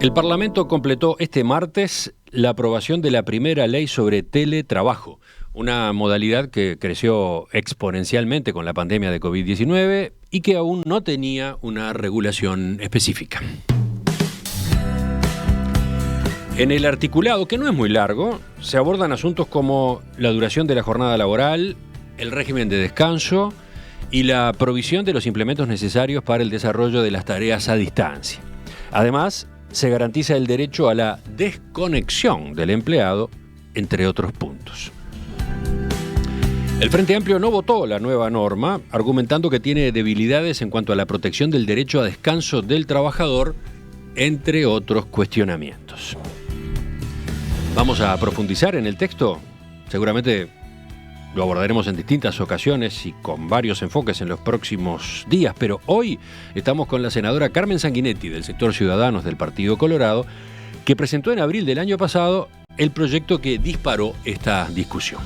El Parlamento completó este martes la aprobación de la primera ley sobre teletrabajo, una modalidad que creció exponencialmente con la pandemia de COVID-19 y que aún no tenía una regulación específica. En el articulado, que no es muy largo, se abordan asuntos como la duración de la jornada laboral, el régimen de descanso y la provisión de los implementos necesarios para el desarrollo de las tareas a distancia. Además, se garantiza el derecho a la desconexión del empleado, entre otros puntos. El Frente Amplio no votó la nueva norma, argumentando que tiene debilidades en cuanto a la protección del derecho a descanso del trabajador, entre otros cuestionamientos. Vamos a profundizar en el texto. Seguramente lo abordaremos en distintas ocasiones y con varios enfoques en los próximos días, pero hoy estamos con la senadora Carmen Sanguinetti del sector Ciudadanos del Partido Colorado, que presentó en abril del año pasado el proyecto que disparó esta discusión.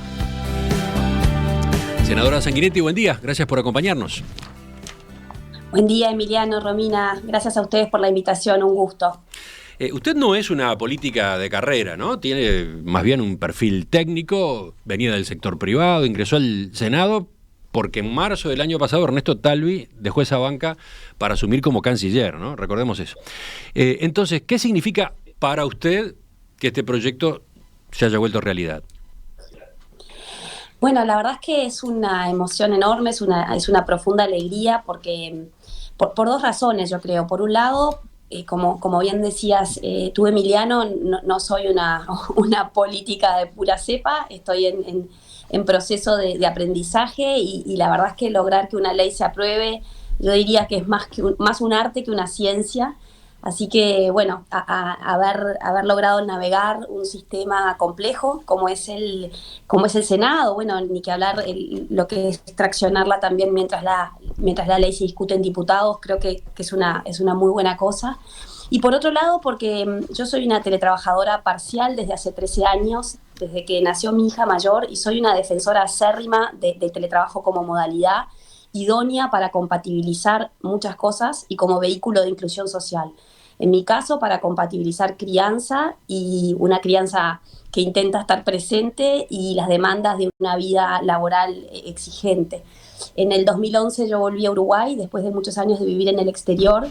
Senadora Sanguinetti, buen día, gracias por acompañarnos. Buen día, Emiliano, Romina, gracias a ustedes por la invitación, un gusto. Usted no es una política de carrera, ¿no? Tiene más bien un perfil técnico, venía del sector privado, ingresó al Senado porque en marzo del año pasado Ernesto Talvi dejó esa banca para asumir como canciller, ¿no? Recordemos eso. Entonces, ¿qué significa para usted que este proyecto se haya vuelto realidad? Bueno, la verdad es que es una emoción enorme, es una profunda alegría porque por dos razones, yo creo. Por un lado, como bien decías tú, Emiliano, no soy una política de pura cepa, estoy en proceso de aprendizaje y la verdad es que lograr que una ley se apruebe, yo diría que es más un arte que una ciencia. Así que, bueno, haber logrado navegar un sistema complejo como es el Senado, bueno, ni que hablar lo que es traccionarla también mientras la ley se discute en diputados, creo que es una muy buena cosa. Y por otro lado, porque yo soy una teletrabajadora parcial desde hace 13 años, desde que nació mi hija mayor, y soy una defensora acérrima del teletrabajo como modalidad idónea para compatibilizar muchas cosas y como vehículo de inclusión social. En mi caso, para compatibilizar crianza y una crianza que intenta estar presente y las demandas de una vida laboral exigente. En el 2011 yo volví a Uruguay después de muchos años de vivir en el exterior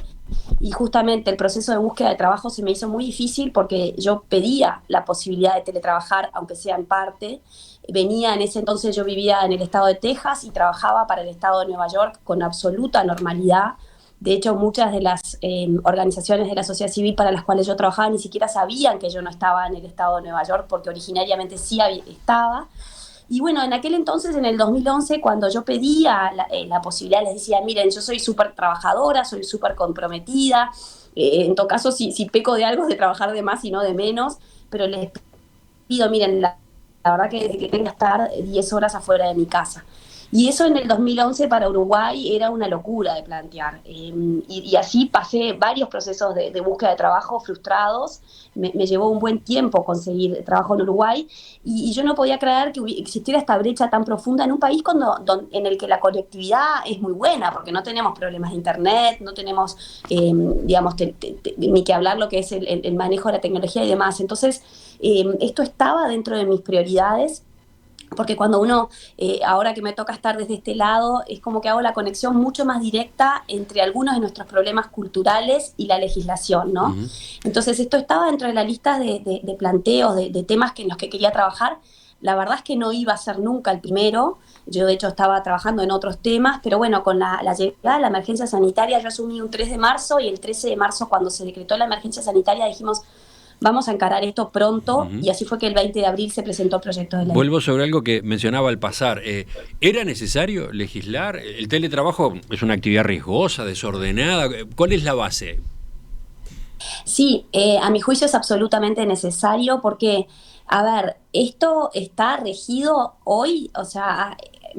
y justamente el proceso de búsqueda de trabajo se me hizo muy difícil porque yo pedía la posibilidad de teletrabajar, aunque sea en parte. En ese entonces yo vivía en el estado de Texas y trabajaba para el estado de Nueva York con absoluta normalidad. De hecho, muchas de las organizaciones de la sociedad civil para las cuales yo trabajaba ni siquiera sabían que yo no estaba en el estado de Nueva York porque originariamente sí estaba. Y bueno, en aquel entonces, en el 2011, cuando yo pedía la posibilidad, les decía, miren, yo soy súper trabajadora, soy súper comprometida, en todo caso, si peco de algo es de trabajar de más y no de menos, pero les pido, miren, la verdad que tengo que estar 10 horas afuera de mi casa. Y eso en el 2011 para Uruguay era una locura de plantear. Y así pasé varios procesos de búsqueda de trabajo frustrados. Me llevó un buen tiempo conseguir trabajo en Uruguay. Y yo no podía creer que existiera esta brecha tan profunda en un país en el que la conectividad es muy buena, porque no tenemos problemas de internet, no tenemos, digamos, ni que hablar lo que es el manejo de la tecnología y demás. Entonces, esto estaba dentro de mis prioridades. Porque cuando uno, ahora que me toca estar desde este lado, es como que hago la conexión mucho más directa entre algunos de nuestros problemas culturales y la legislación, ¿no? Uh-huh. Entonces esto estaba dentro de la lista de planteos, de temas en los que quería trabajar. La verdad es que no iba a ser nunca el primero. Yo de hecho estaba trabajando en otros temas, pero bueno, con la llegada de la emergencia sanitaria, yo asumí un 3 de marzo y el 13 de marzo cuando se decretó la emergencia sanitaria dijimos, vamos a encarar esto pronto, uh-huh. Y así fue que el 20 de abril se presentó el proyecto de ley. Vuelvo sobre algo que mencionaba al pasar. ¿Era necesario legislar? ¿El teletrabajo es una actividad riesgosa, desordenada? ¿Cuál es la base? Sí, a mi juicio es absolutamente necesario porque, a ver, esto está regido hoy, o sea,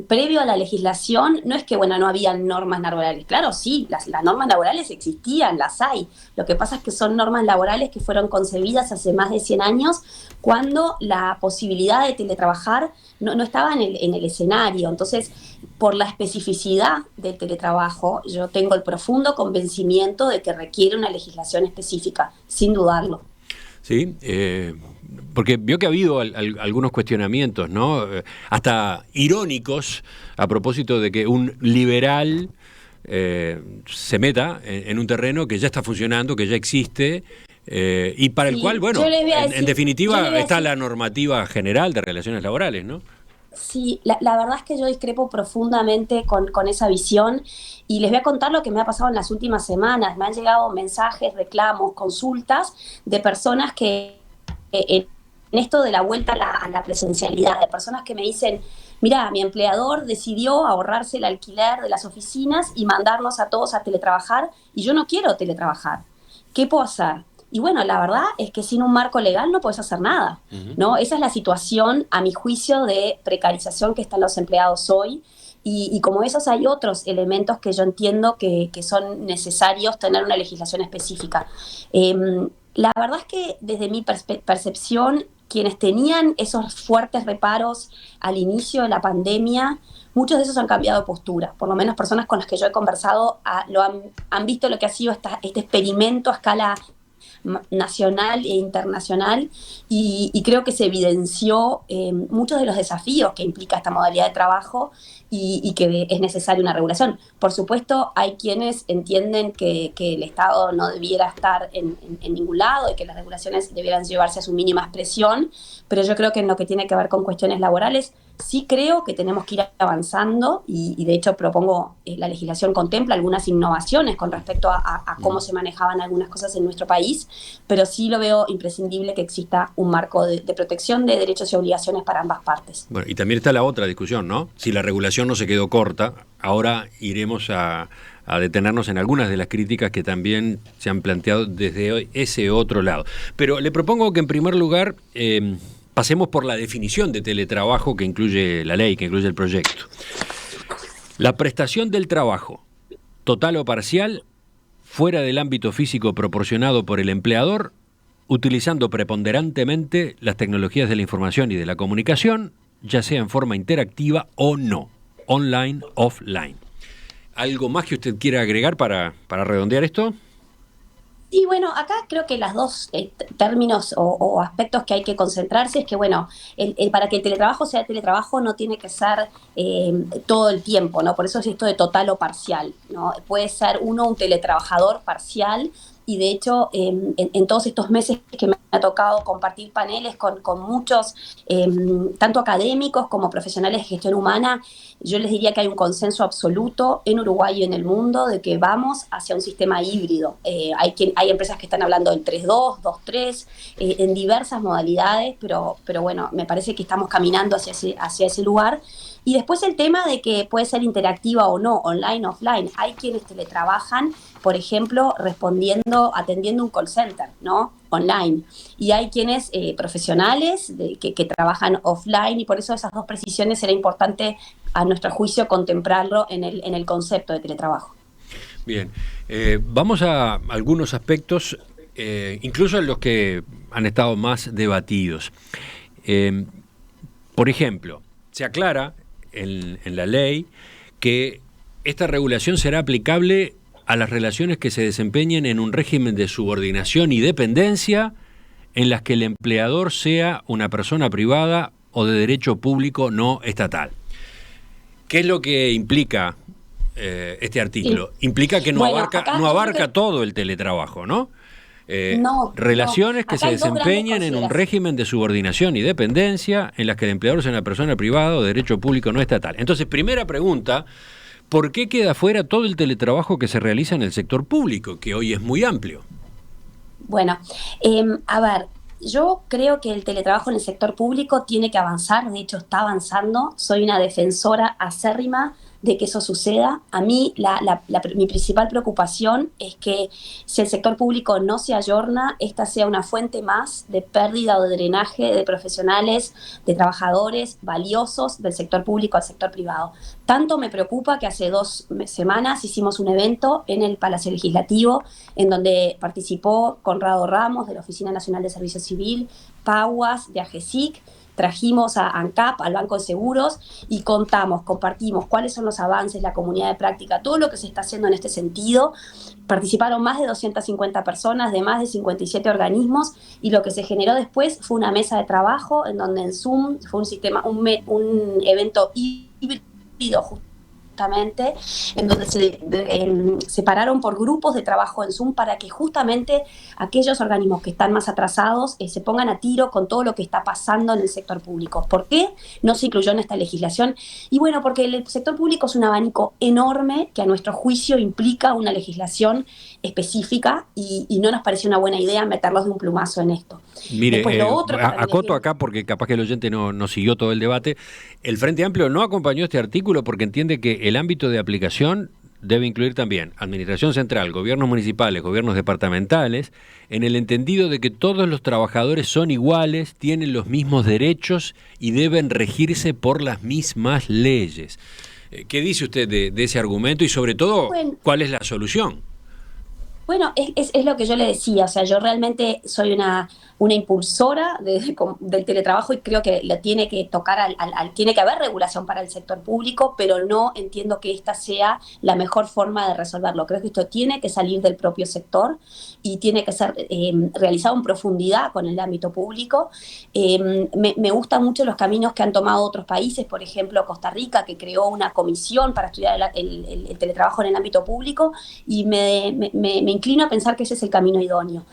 previo a la legislación, no es que, bueno, no había normas laborales. Claro, sí, las normas laborales existían, las hay. Lo que pasa es que son normas laborales que fueron concebidas hace más de 100 años cuando la posibilidad de teletrabajar no estaba en el escenario. Entonces, por la especificidad del teletrabajo, yo tengo el profundo convencimiento de que requiere una legislación específica, sin dudarlo. Sí, porque vio que ha habido algunos cuestionamientos, ¿no? Hasta irónicos, a propósito de que un liberal se meta en un terreno que ya está funcionando, que ya existe, y para el cual, bueno, en definitiva está la normativa general de relaciones laborales, ¿no? Sí, la verdad es que yo discrepo profundamente con esa visión y les voy a contar lo que me ha pasado en las últimas semanas. Me han llegado mensajes, reclamos, consultas de personas que en esto de la vuelta a la presencialidad, de personas que me dicen, mira, mi empleador decidió ahorrarse el alquiler de las oficinas y mandarnos a todos a teletrabajar y yo no quiero teletrabajar. ¿Qué puedo hacer? Y bueno, la verdad es que sin un marco legal no puedes hacer nada, ¿no? Esa es la situación, a mi juicio, de precarización que están los empleados hoy. Y como esos hay otros elementos que yo entiendo que son necesarios tener una legislación específica. La verdad es que desde mi percepción, quienes tenían esos fuertes reparos al inicio de la pandemia, muchos de esos han cambiado de postura. Por lo menos personas con las que yo he conversado han visto lo que ha sido este experimento a escala nacional e internacional y creo que se evidenció muchos de los desafíos que implica esta modalidad de trabajo y que es necesaria una regulación. Por supuesto, hay quienes entienden que el Estado no debiera estar en ningún lado y que las regulaciones debieran llevarse a su mínima expresión, pero yo creo que en lo que tiene que ver con cuestiones laborales, sí creo que tenemos que ir avanzando y de hecho propongo, la legislación contempla algunas innovaciones con respecto a cómo se manejaban algunas cosas en nuestro país, pero sí lo veo imprescindible que exista un marco de protección de derechos y obligaciones para ambas partes. Bueno, y también está la otra discusión, ¿no? Si la regulación no se quedó corta, ahora iremos a detenernos en algunas de las críticas que también se han planteado desde ese otro lado. Pero le propongo que en primer lugar pasemos por la definición de teletrabajo que incluye la ley, que incluye el proyecto. La prestación del trabajo, total o parcial, fuera del ámbito físico proporcionado por el empleador, utilizando preponderantemente las tecnologías de la información y de la comunicación, ya sea en forma interactiva o no, online, offline. ¿Algo más que usted quiera agregar para redondear esto? Y bueno, acá creo que las dos términos o aspectos que hay que concentrarse es que, bueno, para que el teletrabajo sea teletrabajo no tiene que ser todo el tiempo, ¿no? Por eso es esto de total o parcial, ¿no? Puede ser uno un teletrabajador parcial y de hecho en todos estos meses que me ha tocado compartir paneles con muchos, tanto académicos como profesionales de gestión humana, yo les diría que hay un consenso absoluto en Uruguay y en el mundo de que vamos hacia un sistema híbrido. Hay empresas que están hablando del 3-2, 2-3, en diversas modalidades, pero bueno, me parece que estamos caminando hacia ese lugar. Y después el tema de que puede ser interactiva o no, online, offline. Hay quienes teletrabajan, por ejemplo, atendiendo un call center, ¿no? Online. Y hay quienes profesionales que trabajan offline y por eso esas dos precisiones era importante, a nuestro juicio, contemplarlo en el concepto de teletrabajo. Bien, vamos a algunos aspectos, incluso en los que han estado más debatidos. Por ejemplo, se aclara en la ley que esta regulación será aplicable a las relaciones que se desempeñen en un régimen de subordinación y dependencia en las que el empleador sea una persona privada o de derecho público no estatal. ¿Qué es lo que implica este artículo? Sí. Implica que no abarca todo el teletrabajo, ¿no? Relaciones que se desempeñan en un régimen de subordinación y dependencia en las que el empleador sea una persona privada o de derecho público no estatal. Entonces, primera pregunta, ¿por qué queda fuera todo el teletrabajo que se realiza en el sector público, que hoy es muy amplio? Bueno, a ver, yo creo que el teletrabajo en el sector público tiene que avanzar, de hecho está avanzando, soy una defensora acérrima de que eso suceda. A mí mi principal preocupación es que si el sector público no se ayorna, esta sea una fuente más de pérdida o de drenaje de profesionales, de trabajadores valiosos del sector público al sector privado. Tanto me preocupa que hace 2 semanas hicimos un evento en el Palacio Legislativo en donde participó Conrado Ramos de la Oficina Nacional de Servicio Civil, Paguas de AGESIC, trajimos a ANCAP, al Banco de Seguros, y compartimos cuáles son los avances, la comunidad de práctica, todo lo que se está haciendo en este sentido. Participaron más de 250 personas de más de 57 organismos, y lo que se generó después fue una mesa de trabajo en donde en Zoom fue un evento híbrido justamente, en donde se separaron por grupos de trabajo en Zoom para que justamente aquellos organismos que están más atrasados se pongan a tiro con todo lo que está pasando en el sector público. ¿Por qué no se incluyó en esta legislación? Y bueno, porque el sector público es un abanico enorme que a nuestro juicio implica una legislación específica, y no nos pareció una buena idea meterlos de un plumazo en esto. Mire, acoto acá porque capaz que el oyente no siguió todo el debate. El Frente Amplio no acompañó este artículo porque entiende que el ámbito de aplicación debe incluir también administración central, gobiernos municipales, gobiernos departamentales, en el entendido de que todos los trabajadores son iguales, tienen los mismos derechos y deben regirse por las mismas leyes. ¿Qué dice usted de ese argumento y sobre todo, cuál es la solución? Bueno, es lo que yo le decía, o sea, yo realmente soy una impulsora del teletrabajo, y creo que lo tiene que tocar tiene que haber regulación para el sector público, pero no entiendo que esta sea la mejor forma de resolverlo. Creo que esto tiene que salir del propio sector y tiene que ser realizado en profundidad con el ámbito público. Me gustan mucho los caminos que han tomado otros países, por ejemplo Costa Rica, que creó una comisión para estudiar el teletrabajo en el ámbito público, y me inclino a pensar que ese es el camino idóneo.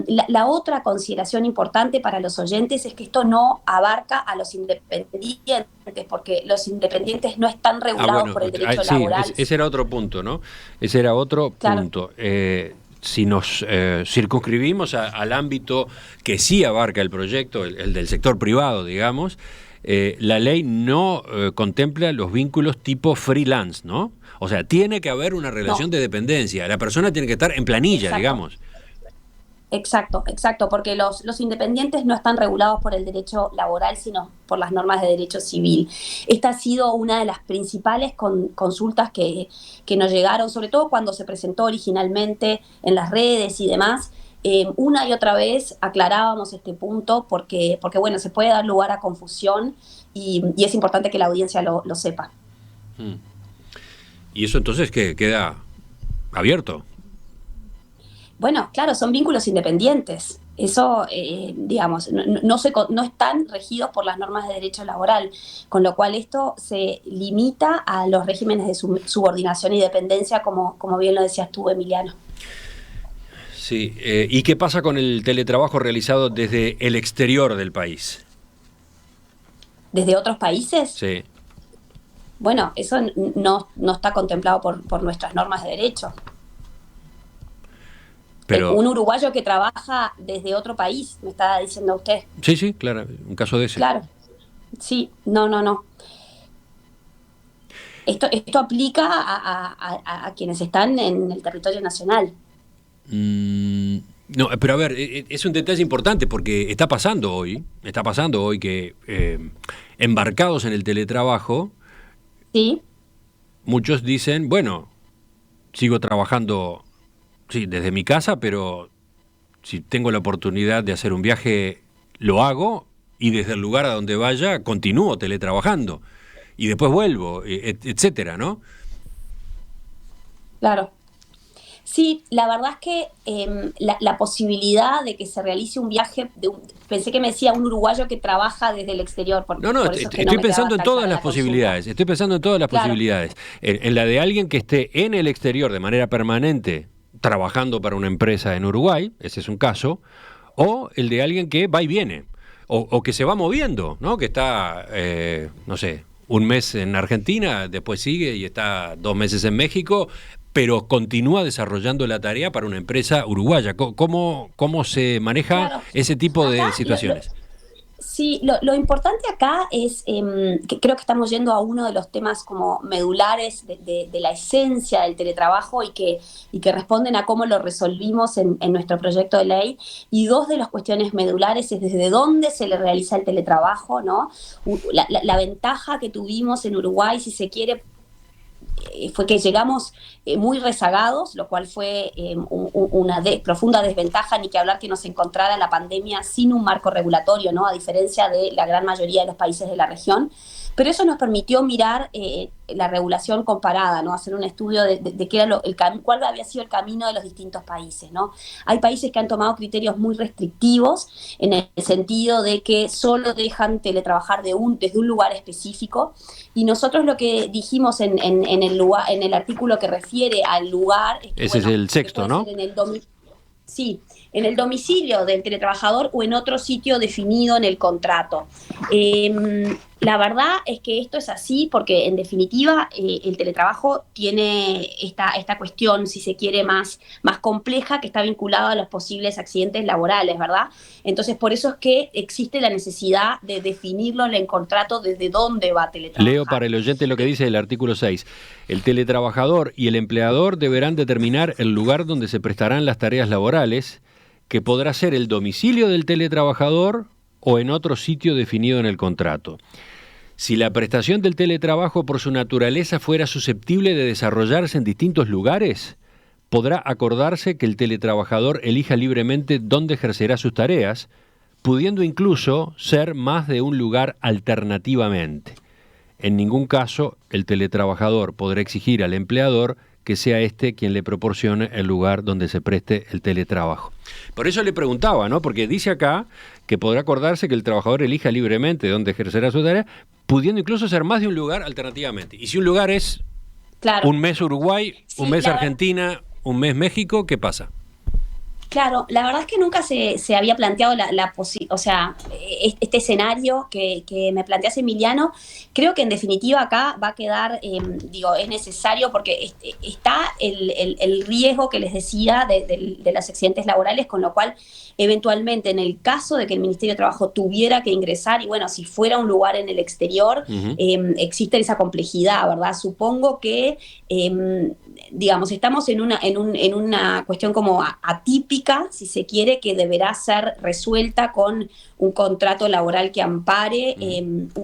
La otra consideración importante para los oyentes es que esto no abarca a los independientes, porque los independientes no están regulados por el derecho laboral. Sí, ese era otro punto, ¿no? Ese era otro punto. Si nos circunscribimos al ámbito que sí abarca el proyecto, el del sector privado, digamos, la ley no contempla los vínculos tipo freelance, ¿no? O sea, tiene que haber una relación de dependencia. La persona tiene que estar en planilla, digamos. Exacto, porque los independientes no están regulados por el derecho laboral, sino por las normas de derecho civil. Esta ha sido una de las principales consultas que nos llegaron, sobre todo cuando se presentó originalmente en las redes y demás. Una y otra vez aclarábamos este punto porque bueno, se puede dar lugar a confusión, y es importante que la audiencia lo sepa. ¿Y eso entonces qué queda abierto? Bueno, claro, son vínculos independientes. Eso, digamos, no están regidos por las normas de derecho laboral, con lo cual esto se limita a los regímenes de subordinación y dependencia, como bien lo decías tú, Emiliano. Sí, ¿y qué pasa con el teletrabajo realizado desde el exterior del país? ¿Desde otros países? Sí. Bueno, eso no está contemplado por nuestras normas de derecho. Pero un uruguayo que trabaja desde otro país, me está diciendo usted. Sí, claro, un caso de ese. Claro, sí, no. Esto aplica a quienes están en el territorio nacional. No, pero a ver, es un detalle importante porque está pasando hoy que embarcados en el teletrabajo, sí, muchos dicen, bueno, sigo trabajando. Sí, desde mi casa, pero si tengo la oportunidad de hacer un viaje, lo hago, y desde el lugar a donde vaya continúo teletrabajando y después vuelvo, etcétera, ¿no? Claro. Sí, la verdad es que la posibilidad de que se realice un viaje, pensé que me decía un uruguayo que trabaja desde el exterior. Estoy pensando en todas las posibilidades. Estoy pensando en todas las posibilidades. En la de alguien que esté en el exterior de manera permanente, trabajando para una empresa en Uruguay, ese es un caso, o el de alguien que va y viene, o que se va moviendo, ¿no? Que está, no sé, un mes en Argentina, después sigue y está 2 meses en México, pero continúa desarrollando la tarea para una empresa uruguaya. ¿Cómo se maneja ese tipo de situaciones? Sí, lo importante acá es que creo que estamos yendo a uno de los temas como medulares de la esencia del teletrabajo, y que responden a cómo lo resolvimos en nuestro proyecto de ley. Y dos de las cuestiones medulares es desde dónde se le realiza el teletrabajo, ¿no? La ventaja que tuvimos en Uruguay, si se quiere, fue que llegamos muy rezagados, lo cual fue una profunda desventaja, ni que hablar que nos encontrara la pandemia sin un marco regulatorio, ¿no? A diferencia de la gran mayoría de los países de la región. Pero eso nos permitió mirar la regulación comparada, ¿no? Hacer un estudio de qué era cuál había sido el camino de los distintos países, ¿no? Hay países que han tomado criterios muy restrictivos en el sentido de que solo dejan teletrabajar desde un lugar específico, y nosotros lo que dijimos en el artículo que refiere al lugar... Ese es el sexto, ¿no? Sí, en el domicilio del teletrabajador o en otro sitio definido en el contrato. La verdad es que esto es así porque, en definitiva, el teletrabajo tiene esta cuestión, si se quiere, más compleja, que está vinculada a los posibles accidentes laborales, ¿verdad? Entonces, por eso es que existe la necesidad de definirlo en el contrato desde dónde va a teletrabajar. Leo para el oyente lo que dice el artículo 6. El teletrabajador y el empleador deberán determinar el lugar donde se prestarán las tareas laborales, que podrá ser el domicilio del teletrabajador o en otro sitio definido en el contrato. Si la prestación del teletrabajo por su naturaleza fuera susceptible de desarrollarse en distintos lugares, podrá acordarse que el teletrabajador elija libremente dónde ejercerá sus tareas, pudiendo incluso ser más de un lugar alternativamente. En ningún caso, el teletrabajador podrá exigir al empleador que sea éste quien le proporcione el lugar donde se preste el teletrabajo. Por eso le preguntaba, ¿no? Porque dice acá que podrá acordarse que el trabajador elija libremente dónde ejercerá su tarea, pudiendo incluso ser más de un lugar alternativamente. Y si un lugar es un mes Uruguay, un mes Argentina, un mes México, ¿qué pasa? Claro, la verdad es que nunca se había planteado este escenario que me planteas, Emiliano. Creo que en definitiva acá va a quedar, es necesario porque está el riesgo que les decía de los accidentes laborales, con lo cual eventualmente en el caso de que el Ministerio de Trabajo tuviera que ingresar, y bueno, si fuera un lugar en el exterior, existe esa complejidad, ¿verdad? Supongo que estamos en una cuestión como atípica, si se quiere, que deberá ser resuelta con un contrato laboral que ampare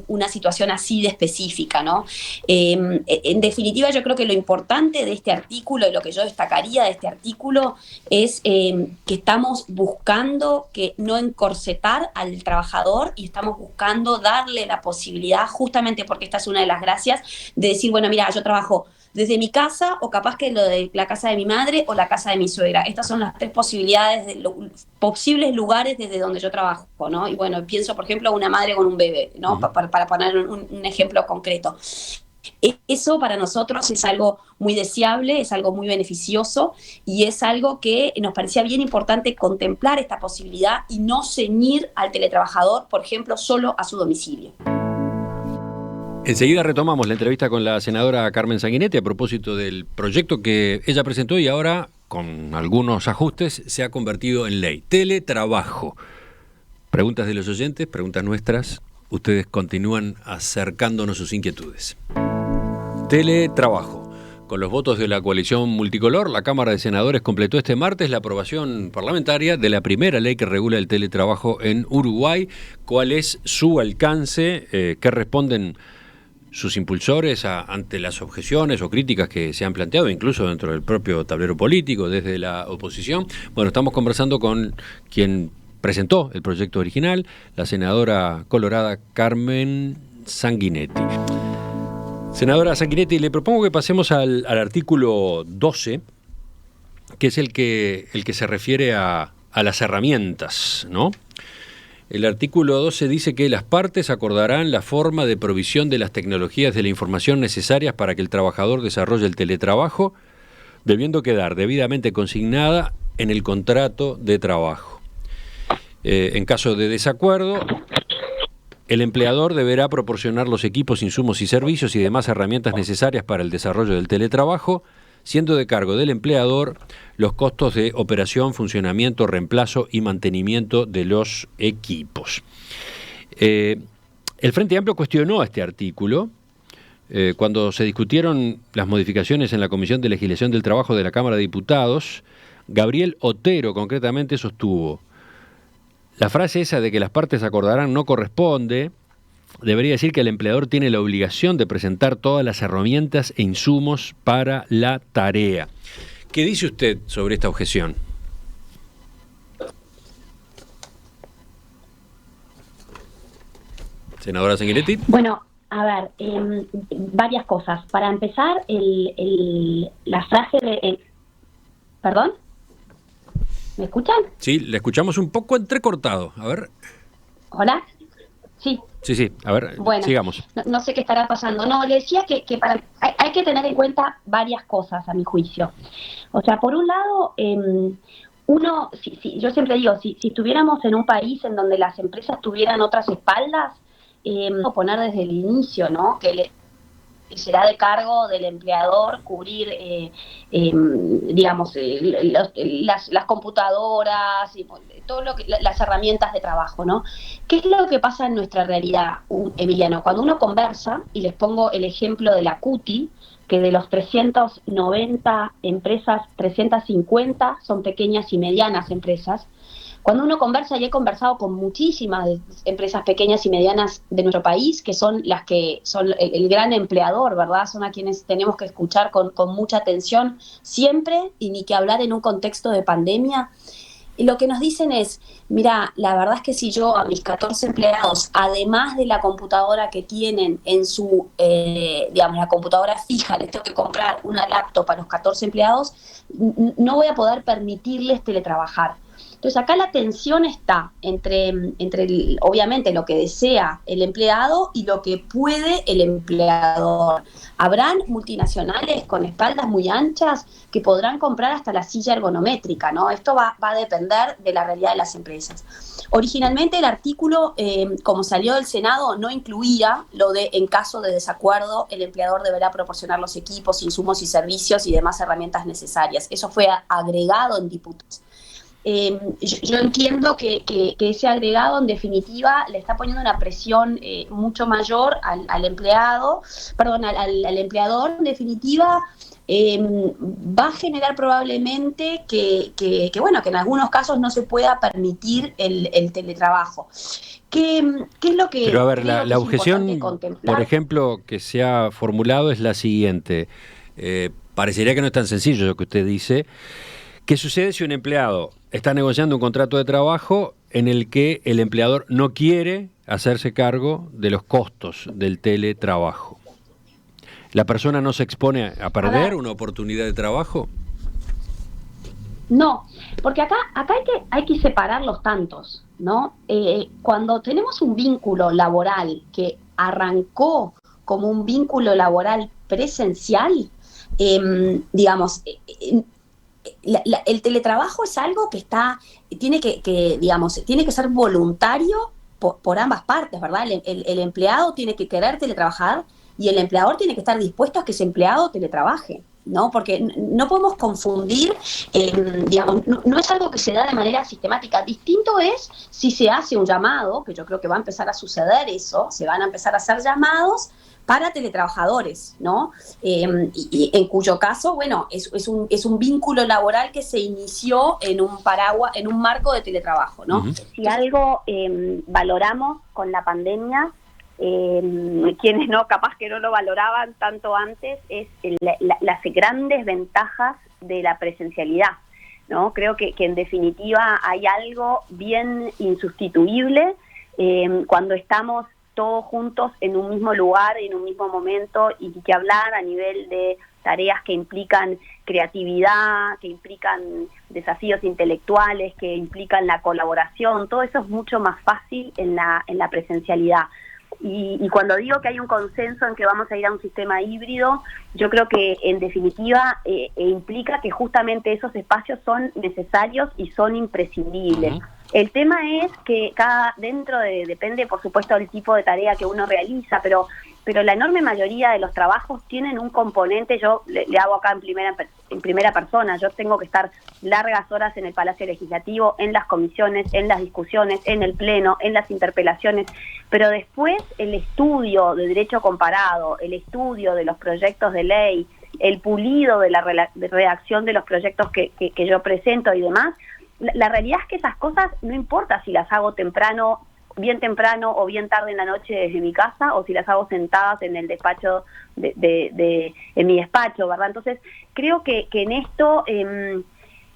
una situación así de específica, ¿no? En definitiva, yo creo que lo importante de este artículo y lo que yo destacaría de este artículo es que estamos buscando que no encorsetar al trabajador, y estamos buscando darle la posibilidad, justamente porque esta es una de las gracias, de decir, bueno, mira, yo trabajo desde mi casa, o capaz que lo de la casa de mi madre o la casa de mi suegra. Estas son las tres posibilidades de posibles lugares desde donde yo trabajo, ¿no? Y bueno, pienso, por ejemplo, a una madre con un bebé, ¿no? Para poner un ejemplo concreto. Eso para nosotros es algo muy deseable, es algo muy beneficioso, y es algo que nos parecía bien importante contemplar esta posibilidad y no ceñir al teletrabajador, por ejemplo, solo a su domicilio. Enseguida retomamos la entrevista con la senadora Carmen Sanguinetti a propósito del proyecto que ella presentó y ahora, con algunos ajustes, se ha convertido en ley. Teletrabajo. Preguntas de los oyentes, preguntas nuestras. Ustedes continúan acercándonos sus inquietudes. Teletrabajo. Con los votos de la coalición multicolor, la Cámara de Senadores completó este martes la aprobación parlamentaria de la primera ley que regula el teletrabajo en Uruguay. ¿Cuál es su alcance? ¿Qué responden sus impulsores ante las objeciones o críticas que se han planteado, incluso dentro del propio tablero político, desde la oposición? Bueno, estamos conversando con quien presentó el proyecto original, la senadora colorada Carmen Sanguinetti. Senadora Sanguinetti, le propongo que pasemos al artículo 12, que es el que se refiere a las herramientas, ¿no? El artículo 12 dice que las partes acordarán la forma de provisión de las tecnologías de la información necesarias para que el trabajador desarrolle el teletrabajo, debiendo quedar debidamente consignada en el contrato de trabajo. En caso de desacuerdo, el empleador deberá proporcionar los equipos, insumos y servicios y demás herramientas necesarias para el desarrollo del teletrabajo, siendo de cargo del empleador los costos de operación, funcionamiento, reemplazo y mantenimiento de los equipos. El Frente Amplio cuestionó este artículo cuando se discutieron las modificaciones en la Comisión de Legislación del Trabajo de la Cámara de Diputados. Gabriel Otero concretamente sostuvo: la frase esa de que las partes acordarán no corresponde, debería decir que el empleador tiene la obligación de presentar todas las herramientas e insumos para la tarea. ¿Qué dice usted sobre esta objeción? Senadora Zingueretti. Bueno, a ver, varias cosas. Para empezar, la frase de... ¿Perdón? ¿Me escuchan? Sí, le escuchamos un poco entrecortado. A ver. ¿Hola? Sí. Sí, a ver, bueno, sigamos. No sé qué estará pasando. No, le decía que hay que tener en cuenta varias cosas, a mi juicio. O sea, por un lado, yo siempre digo, si estuviéramos en un país en donde las empresas tuvieran otras espaldas, poner desde el inicio, ¿no? Que será de cargo del empleador cubrir, digamos, las computadoras y todo lo que las herramientas de trabajo, ¿no? ¿Qué es lo que pasa en nuestra realidad, Emiliano? Cuando uno conversa, y les pongo el ejemplo de la CUTI, que de los 390 empresas, 350 son pequeñas y medianas empresas. Cuando uno conversa, y he conversado con muchísimas empresas pequeñas y medianas de nuestro país, que son las que son el gran empleador, ¿verdad? Son a quienes tenemos que escuchar con mucha atención siempre, y ni que hablar en un contexto de pandemia. Y lo que nos dicen es, mira, la verdad es que si yo a mis 14 empleados, además de la computadora que tienen en su, digamos, la computadora fija, les tengo que comprar una laptop a los 14 empleados, no voy a poder permitirles teletrabajar. Entonces acá la tensión está entre obviamente lo que desea el empleado y lo que puede el empleador. Habrán multinacionales con espaldas muy anchas que podrán comprar hasta la silla ergonométrica, ¿no? Esto va a depender de la realidad de las empresas. Originalmente el artículo, como salió del Senado, no incluía lo de en caso de desacuerdo el empleador deberá proporcionar los equipos, insumos y servicios y demás herramientas necesarias. Eso fue agregado en diputados. Yo entiendo que ese agregado en definitiva le está poniendo una presión mucho mayor al empleador, en definitiva va a generar probablemente que en algunos casos no se pueda permitir el teletrabajo. ¿Qué es lo que... Pero a ver, la objeción, por ejemplo, que se ha formulado es la siguiente. Parecería que no es tan sencillo lo que usted dice. ¿Qué sucede si un empleado está negociando un contrato de trabajo en el que el empleador no quiere hacerse cargo de los costos del teletrabajo? ¿La persona no se expone a perder una oportunidad de trabajo? No, porque acá hay que separar los tantos, ¿no? Cuando tenemos un vínculo laboral que arrancó como un vínculo laboral presencial, digamos... el teletrabajo es algo que tiene que ser voluntario por ambas partes, ¿verdad? El empleado tiene que querer teletrabajar y el empleador tiene que estar dispuesto a que ese empleado teletrabaje, ¿no? Porque no podemos confundir, no es algo que se da de manera sistemática. Distinto es si se hace un llamado, que yo creo que va a empezar a suceder eso, se van a empezar a hacer llamados para teletrabajadores, ¿no? Y en cuyo caso, bueno, es un vínculo laboral que se inició en un paraguas, en un marco de teletrabajo, ¿no? Uh-huh. Si algo valoramos con la pandemia, quienes no, capaz que no lo valoraban tanto antes, es las grandes ventajas de la presencialidad, ¿no? Creo que en definitiva hay algo bien insustituible cuando estamos todos juntos en un mismo lugar, en un mismo momento, y que hablar a nivel de tareas que implican creatividad, que implican desafíos intelectuales, que implican la colaboración, todo eso es mucho más fácil en la presencialidad. Y cuando digo que hay un consenso en que vamos a ir a un sistema híbrido, yo creo que en definitiva implica que justamente esos espacios son necesarios y son imprescindibles. Uh-huh. El tema es que depende por supuesto del tipo de tarea que uno realiza, pero la enorme mayoría de los trabajos tienen un componente, yo le hago acá en primera persona, yo tengo que estar largas horas en el Palacio Legislativo, en las comisiones, en las discusiones, en el pleno, en las interpelaciones, pero después el estudio de derecho comparado, el estudio de los proyectos de ley, el pulido de la redacción de los proyectos que yo presento y demás, la realidad es que esas cosas no importa si las hago temprano bien temprano o bien tarde en la noche desde mi casa, o si las hago sentadas en el despacho, en mi despacho, ¿verdad? Entonces, creo que en esto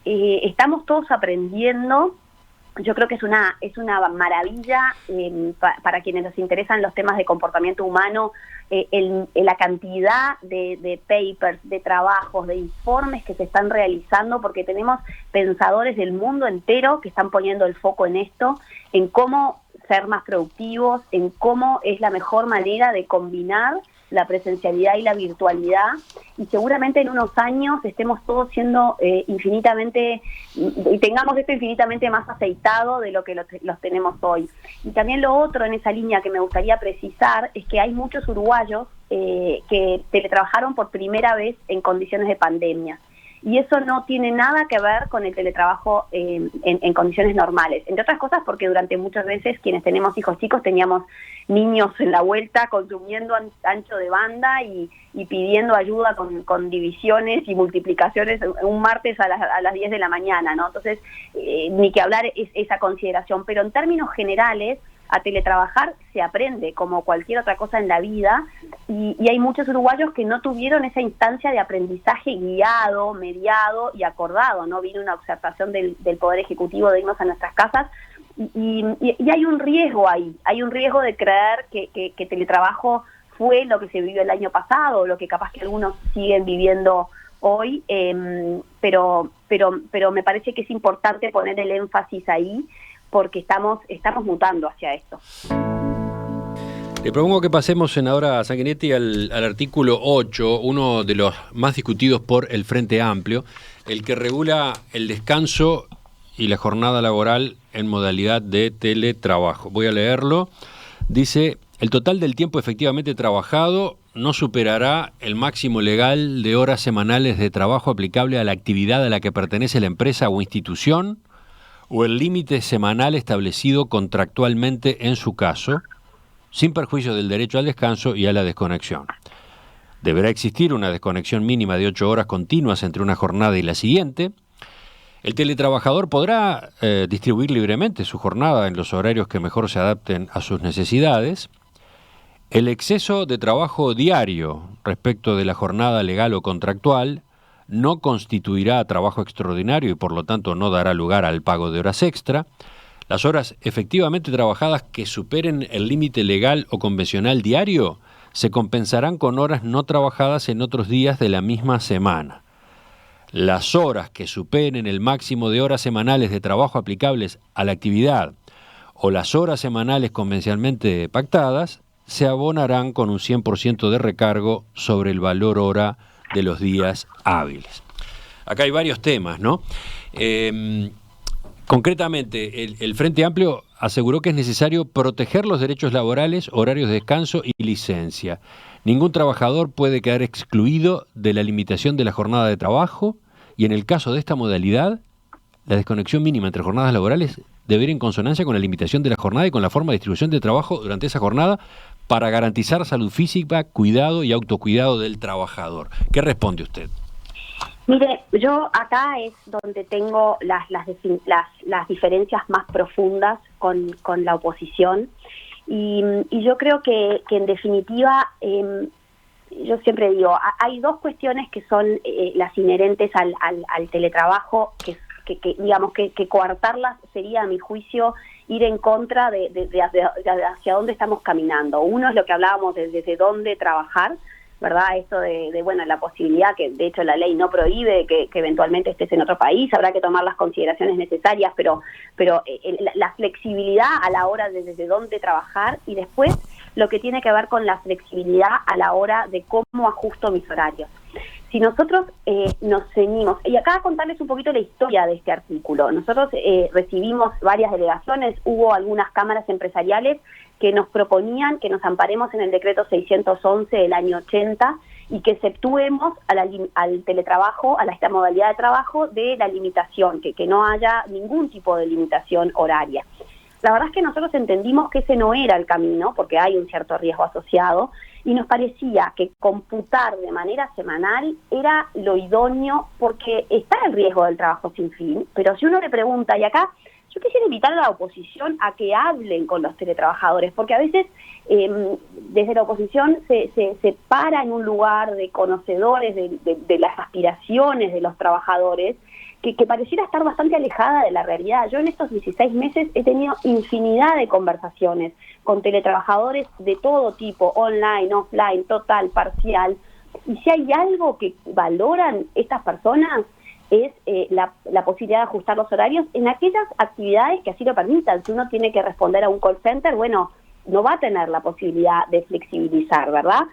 estamos todos aprendiendo. Yo creo que es una maravilla para quienes nos interesan los temas de comportamiento humano, la cantidad de papers, de trabajos, de informes que se están realizando, porque tenemos pensadores del mundo entero que están poniendo el foco en esto, en cómo ser más productivos, en cómo es la mejor manera de combinar la presencialidad y la virtualidad, y seguramente en unos años estemos todos siendo infinitamente, y tengamos esto infinitamente más aceitado de lo que los tenemos hoy. Y también lo otro en esa línea que me gustaría precisar es que hay muchos uruguayos que teletrabajaron por primera vez en condiciones de pandemia. Y eso no tiene nada que ver con el teletrabajo en condiciones normales. Entre otras cosas porque durante muchas veces quienes tenemos hijos chicos teníamos niños en la vuelta consumiendo ancho de banda y pidiendo ayuda con divisiones y multiplicaciones un martes a las 10 de la mañana, ¿no? Entonces, ni que hablar esa consideración. Pero en términos generales, a teletrabajar se aprende como cualquier otra cosa en la vida, y hay muchos uruguayos que no tuvieron esa instancia de aprendizaje guiado, mediado y acordado, ¿no? Vino una observación del Poder Ejecutivo de irnos a nuestras casas, y hay un riesgo ahí, hay un riesgo de creer que teletrabajo fue lo que se vivió el año pasado, lo que capaz que algunos siguen viviendo hoy, pero me parece que es importante poner el énfasis ahí, porque estamos mutando hacia esto. Le propongo que pasemos, senadora Sanguinetti, al artículo 8, uno de los más discutidos por el Frente Amplio, el que regula el descanso y la jornada laboral en modalidad de teletrabajo. Voy a leerlo. Dice: el total del tiempo efectivamente trabajado no superará el máximo legal de horas semanales de trabajo aplicable a la actividad a la que pertenece la empresa o institución, o el límite semanal establecido contractualmente en su caso, sin perjuicio del derecho al descanso y a la desconexión. Deberá existir una desconexión mínima de 8 horas continuas entre una jornada y la siguiente. El teletrabajador podrá distribuir libremente su jornada en los horarios que mejor se adapten a sus necesidades. El exceso de trabajo diario respecto de la jornada legal o contractual no constituirá trabajo extraordinario y por lo tanto no dará lugar al pago de horas extra. Las horas efectivamente trabajadas que superen el límite legal o convencional diario se compensarán con horas no trabajadas en otros días de la misma semana. Las horas que superen el máximo de horas semanales de trabajo aplicables a la actividad o las horas semanales convencionalmente pactadas se abonarán con un 100% de recargo sobre el valor hora de los días hábiles. Acá hay varios temas, ¿no? Concretamente, el Frente Amplio aseguró que es necesario proteger los derechos laborales, horarios de descanso y licencia. Ningún trabajador puede quedar excluido de la limitación de la jornada de trabajo, y en el caso de esta modalidad, la desconexión mínima entre jornadas laborales debe ir en consonancia con la limitación de la jornada y con la forma de distribución de trabajo durante esa jornada, para garantizar salud física, cuidado y autocuidado del trabajador. ¿Qué responde usted? Mire, yo acá es donde tengo las diferencias más profundas con la oposición, y yo creo que en definitiva, yo siempre digo, hay dos cuestiones que son las inherentes al teletrabajo, que digamos que coartarlas sería, a mi juicio, ir en contra de hacia dónde estamos caminando. Uno es lo que hablábamos desde dónde trabajar, ¿verdad? Esto de bueno, la posibilidad, que de hecho la ley no prohíbe que eventualmente estés en otro país, habrá que tomar las consideraciones necesarias, pero la flexibilidad a la hora de desde dónde trabajar, y después lo que tiene que ver con la flexibilidad a la hora de cómo ajusto mis horarios. Si nosotros nos ceñimos, y acá contarles un poquito la historia de este artículo. Nosotros recibimos varias delegaciones, hubo algunas cámaras empresariales que nos proponían que nos amparemos en el decreto 611 del año 80 y que exceptuemos al teletrabajo, a esta modalidad de trabajo, de la limitación, que no haya ningún tipo de limitación horaria. La verdad es que nosotros entendimos que ese no era el camino, porque hay un cierto riesgo asociado, y nos parecía que computar de manera semanal era lo idóneo, porque está el riesgo del trabajo sin fin, pero si uno le pregunta, y acá yo quisiera invitar a la oposición a que hablen con los teletrabajadores, porque a veces desde la oposición se para en un lugar de conocedores de las aspiraciones de los trabajadores, que pareciera estar bastante alejada de la realidad. Yo en estos 16 meses he tenido infinidad de conversaciones con teletrabajadores de todo tipo, online, offline, total, parcial, y si hay algo que valoran estas personas es la posibilidad de ajustar los horarios en aquellas actividades que así lo permitan. Si uno tiene que responder a un call center, bueno, no va a tener la posibilidad de flexibilizar, ¿verdad?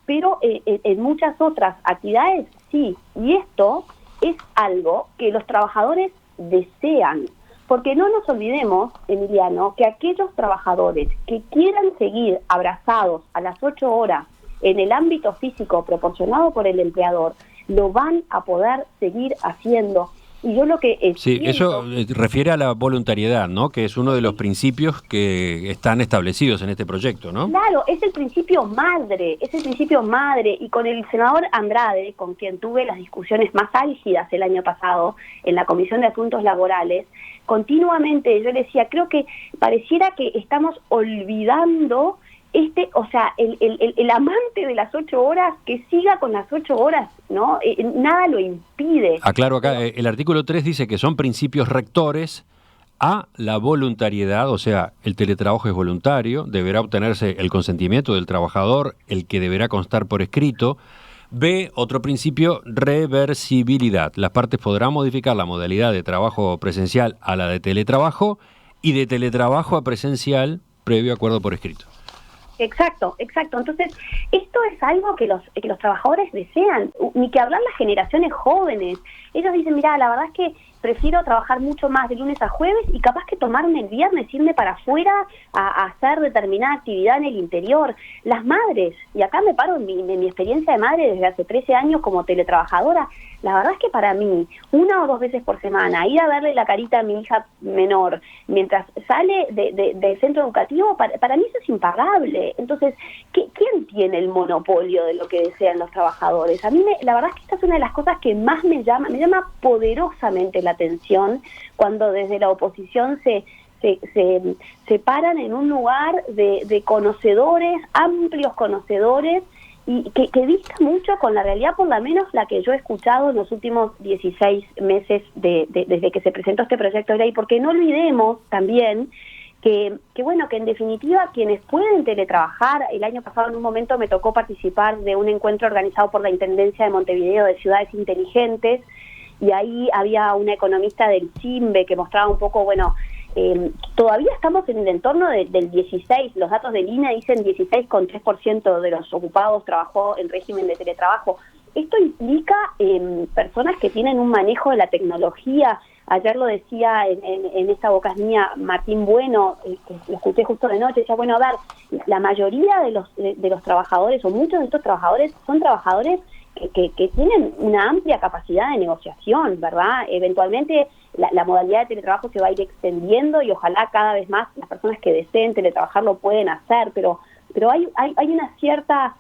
Pero en muchas otras actividades sí, y esto es algo que los trabajadores desean, porque no nos olvidemos, Emiliano, que aquellos trabajadores que quieran seguir abrazados a las 8 horas en el ámbito físico proporcionado por el empleador, lo van a poder seguir haciendo. Y yo lo que sí, eso refiere a la voluntariedad, ¿no? Que es uno de los principios que están establecidos en este proyecto, ¿no? Claro, es el principio madre, y con el senador Andrade, con quien tuve las discusiones más álgidas el año pasado en la Comisión de Asuntos Laborales, continuamente yo le decía, creo que pareciera que estamos olvidando el amante de las 8 horas, que siga con las 8 horas, ¿no? Nada lo impide. Aclaro acá, el artículo 3 dice que son principios rectores a la voluntariedad, o sea, el teletrabajo es voluntario, deberá obtenerse el consentimiento del trabajador, el que deberá constar por escrito. B, otro principio, reversibilidad. Las partes podrán modificar la modalidad de trabajo presencial a la de teletrabajo y de teletrabajo a presencial previo acuerdo por escrito. Exacto. Entonces, esto es algo que los trabajadores desean, ni que hablar las generaciones jóvenes. Ellos dicen, mira, la verdad es que prefiero trabajar mucho más de lunes a jueves y capaz que tomarme el viernes, irme para afuera a hacer determinada actividad en el interior. Las madres, y acá me paro en mi experiencia de madre desde hace 13 años como teletrabajadora, la verdad es que para mí, 1 o 2 veces por semana, ir a verle la carita a mi hija menor mientras sale del centro educativo, para mí eso es impagable. Entonces, ¿quién tiene el monopolio de lo que desean los trabajadores? A mí, la verdad es que esta es una de las cosas que más me llama poderosamente la atención cuando desde la oposición se paran en un lugar de conocedores, amplios conocedores, y que dista mucho con la realidad, por lo menos la que yo he escuchado en los últimos 16 meses desde que se presentó este proyecto de ley, porque no olvidemos también que bueno, que en definitiva quienes pueden teletrabajar, el año pasado en un momento me tocó participar de un encuentro organizado por la Intendencia de Montevideo de Ciudades Inteligentes, y ahí había una economista del CIMBE que mostraba un poco, bueno, todavía estamos en el entorno del 16, los datos del INE dicen 16,3% de los ocupados trabajó en régimen de teletrabajo. Esto implica personas que tienen un manejo de la tecnología. Ayer lo decía en esta Bocas Mía Martín Bueno, que lo escuché justo de noche, decía, bueno, a ver, la mayoría de los trabajadores, o muchos de estos trabajadores, son trabajadores que tienen una amplia capacidad de negociación, ¿verdad? Eventualmente la modalidad de teletrabajo se va a ir extendiendo y ojalá cada vez más las personas que deseen teletrabajar lo pueden hacer, pero hay una cierta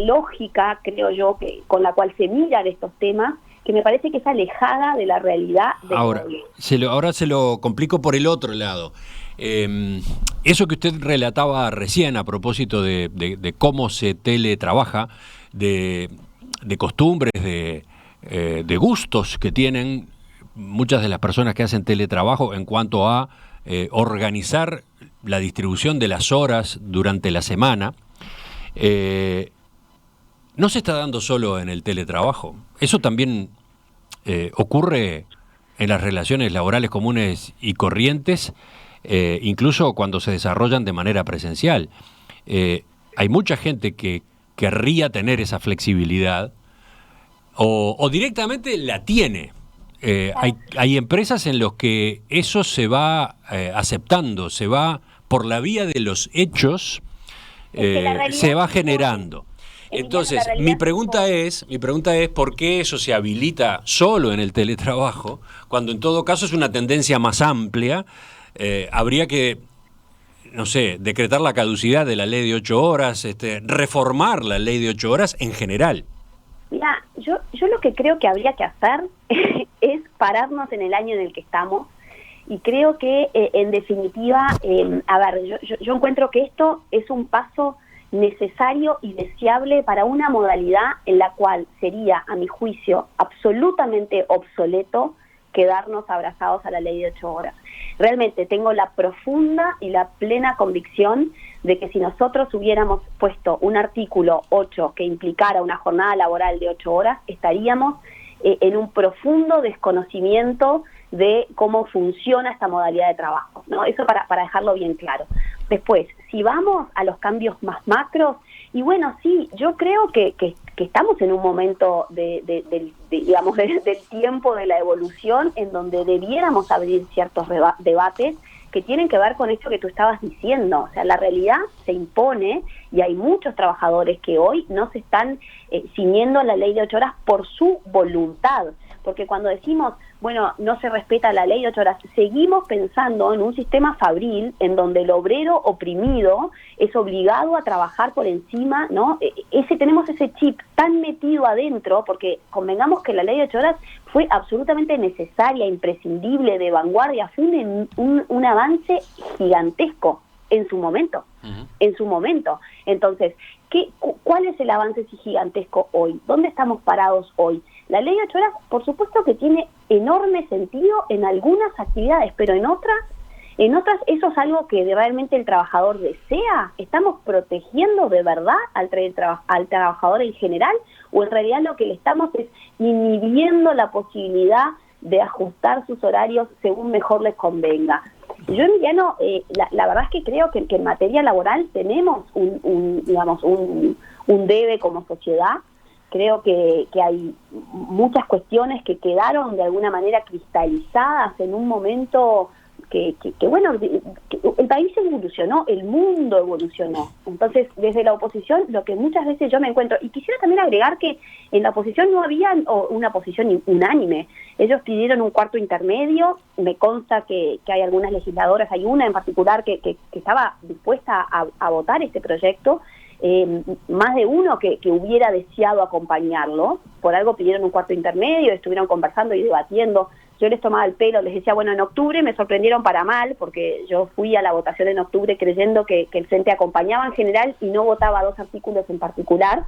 lógica, creo yo, que con la cual se miran estos temas, que me parece que es alejada de la realidad del pueblo. Ahora se lo complico por el otro lado. Eso que usted relataba recién a propósito de cómo se teletrabaja, de costumbres, de gustos que tienen muchas de las personas que hacen teletrabajo en cuanto a organizar la distribución de las horas durante la semana, no se está dando solo en el teletrabajo. Eso también ocurre en las relaciones laborales comunes y corrientes, incluso cuando se desarrollan de manera presencial. Hay mucha gente que querría tener esa flexibilidad o directamente la tiene. Hay empresas en las que eso se va aceptando, se va por la vía de los hechos, se va generando. Entonces, mi pregunta es ¿por qué eso se habilita solo en el teletrabajo, cuando en todo caso es una tendencia más amplia? Habría que, no sé, decretar la caducidad de la ley de 8 horas, reformar la ley de 8 horas en general. Mira, yo lo que creo que habría que hacer es pararnos en el año en el que estamos y creo que en definitiva, a ver, yo encuentro que esto es un paso necesario y deseable para una modalidad en la cual sería, a mi juicio, absolutamente obsoleto quedarnos abrazados a la ley de 8 horas. Realmente tengo la profunda y la plena convicción de que si nosotros hubiéramos puesto un artículo 8 que implicara una jornada laboral de 8 horas, estaríamos en un profundo desconocimiento de cómo funciona esta modalidad de trabajo, ¿no? Eso para dejarlo bien claro. Después, si vamos a los cambios más macros, y bueno, sí, yo creo que estamos en un momento digamos, del tiempo de la evolución en donde debiéramos abrir ciertos debates que tienen que ver con esto que tú estabas diciendo. O sea, la realidad se impone y hay muchos trabajadores que hoy no se están ciñendo a la ley de 8 horas por su voluntad. Porque cuando decimos, bueno, no se respeta la ley de 8 horas, seguimos pensando en un sistema fabril en donde el obrero oprimido es obligado a trabajar por encima, ¿no? Tenemos ese chip tan metido adentro, porque convengamos que la ley de 8 horas fue absolutamente necesaria, imprescindible, de vanguardia, fue un avance gigantesco en su momento, en su momento. Entonces, ¿cuál es el avance gigantesco hoy? ¿Dónde estamos parados hoy? La ley de 8 horas, por supuesto que tiene enorme sentido en algunas actividades, pero en otras eso es algo que realmente el trabajador desea. ¿Estamos protegiendo de verdad al trabajador en general? ¿O en realidad lo que le estamos es inhibiendo la posibilidad de ajustar sus horarios según mejor les convenga? Yo, Emiliano, la verdad es que creo que en materia laboral tenemos un debe como sociedad. Creo que hay muchas cuestiones que quedaron de alguna manera cristalizadas en un momento que el país evolucionó, el mundo evolucionó. Entonces, desde la oposición, lo que muchas veces yo me encuentro, y quisiera también agregar que en la oposición no había una posición unánime. Ellos pidieron un cuarto intermedio, me consta que hay algunas legisladoras, hay una en particular que estaba dispuesta a votar este proyecto, más de uno que hubiera deseado acompañarlo, por algo pidieron un cuarto intermedio, estuvieron conversando y debatiendo. Yo les tomaba el pelo, les decía, bueno, en octubre me sorprendieron para mal, porque yo fui a la votación en octubre creyendo que el Frente acompañaba en general y no votaba 2 artículos en particular.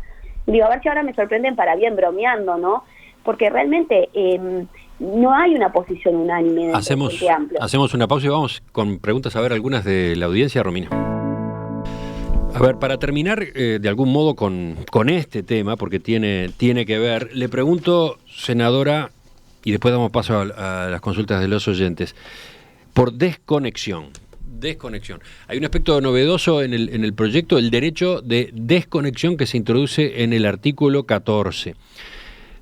Y digo, a ver si ahora me sorprenden para bien, bromeando, ¿no? Porque realmente no hay una posición unánime en el Frente Amplio. Hacemos una pausa y vamos con preguntas, a ver algunas de la audiencia, Romina. A ver, para terminar de algún modo con este tema, porque tiene que ver, le pregunto, senadora, y después damos paso a las consultas de los oyentes, por desconexión. Hay un aspecto novedoso en el proyecto, el derecho de desconexión que se introduce en el artículo 14.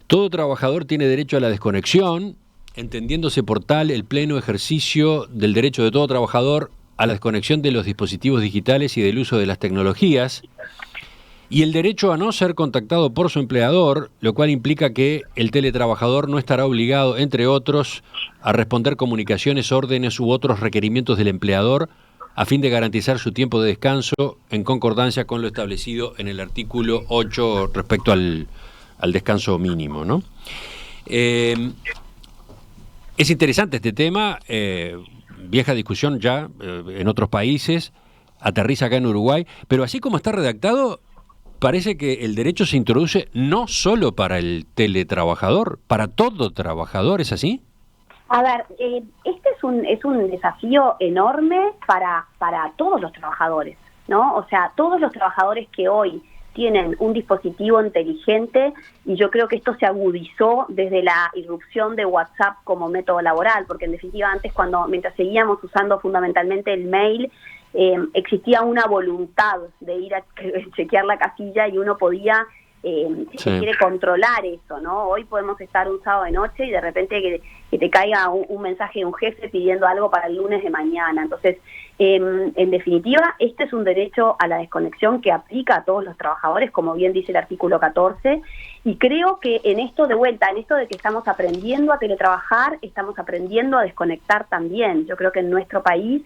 Todo trabajador tiene derecho a la desconexión, entendiéndose por tal el pleno ejercicio del derecho de todo trabajador a la desconexión de los dispositivos digitales y del uso de las tecnologías, y el derecho a no ser contactado por su empleador, lo cual implica que el teletrabajador no estará obligado, entre otros, a responder comunicaciones, órdenes u otros requerimientos del empleador a fin de garantizar su tiempo de descanso en concordancia con lo establecido en el artículo 8 respecto al descanso mínimo, ¿no? Es interesante este tema, vieja discusión ya en otros países, aterriza acá en Uruguay, pero así como está redactado, parece que el derecho se introduce no solo para el teletrabajador, para todo trabajador, ¿es así? A ver, este es un desafío enorme para todos los trabajadores, ¿no? O sea, todos los trabajadores que hoy tienen un dispositivo inteligente, y yo creo que esto se agudizó desde la irrupción de WhatsApp como método laboral, porque en definitiva antes, mientras seguíamos usando fundamentalmente el mail, existía una voluntad de ir a chequear la casilla y uno podía, si se quiere, controlar eso, ¿no? Hoy podemos estar un sábado de noche y de repente que te caiga un mensaje de un jefe pidiendo algo para el lunes de mañana. Entonces, en definitiva, este es un derecho a la desconexión que aplica a todos los trabajadores, como bien dice el artículo 14, y creo que en esto de que estamos aprendiendo a teletrabajar, estamos aprendiendo a desconectar también. Yo creo que en nuestro país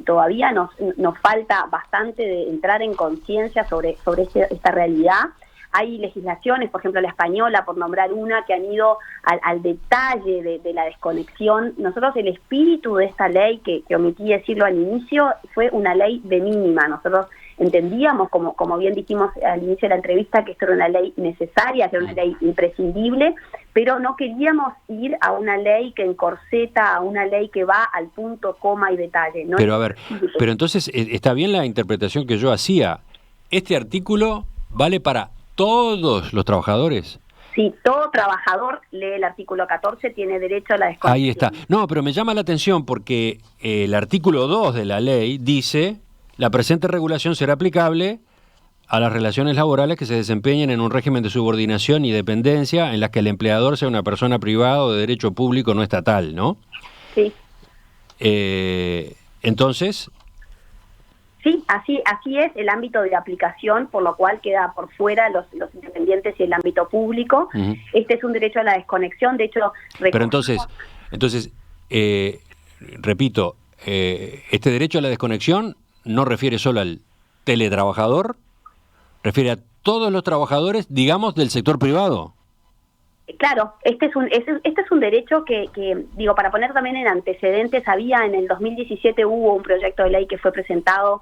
todavía nos falta bastante de entrar en conciencia sobre esta realidad. hay legislaciones, por ejemplo la española, por nombrar una, que han ido al detalle de la desconexión. Nosotros el espíritu de esta ley, que omití decirlo al inicio, fue una ley de mínima. Nosotros entendíamos, como bien dijimos al inicio de la entrevista, que esto era una ley necesaria, que era una ley imprescindible, pero no queríamos ir a una ley que encorseta, a una ley que va al punto, coma y detalle. ¿No? Pero a ver, pero entonces está bien la interpretación que yo hacía. ¿Este artículo vale para todos los trabajadores? Sí, todo trabajador, lee el artículo 14, tiene derecho a la desconexión. Ahí está. No, pero me llama la atención porque el artículo 2 de la ley dice: la presente regulación será aplicable a las relaciones laborales que se desempeñen en un régimen de subordinación y dependencia en las que el empleador sea una persona privada o de derecho público no estatal, ¿no? Sí. Entonces... Sí, así es el ámbito de aplicación, por lo cual queda por fuera los independientes y el ámbito público. Uh-huh. Este es un derecho a la desconexión, de hecho... Pero entonces repito, este derecho a la desconexión no refiere solo al teletrabajador, refiere a todos los trabajadores, digamos, del sector privado. Claro, este es un derecho que, digo, para poner también en antecedentes, en el 2017 hubo un proyecto de ley que fue presentado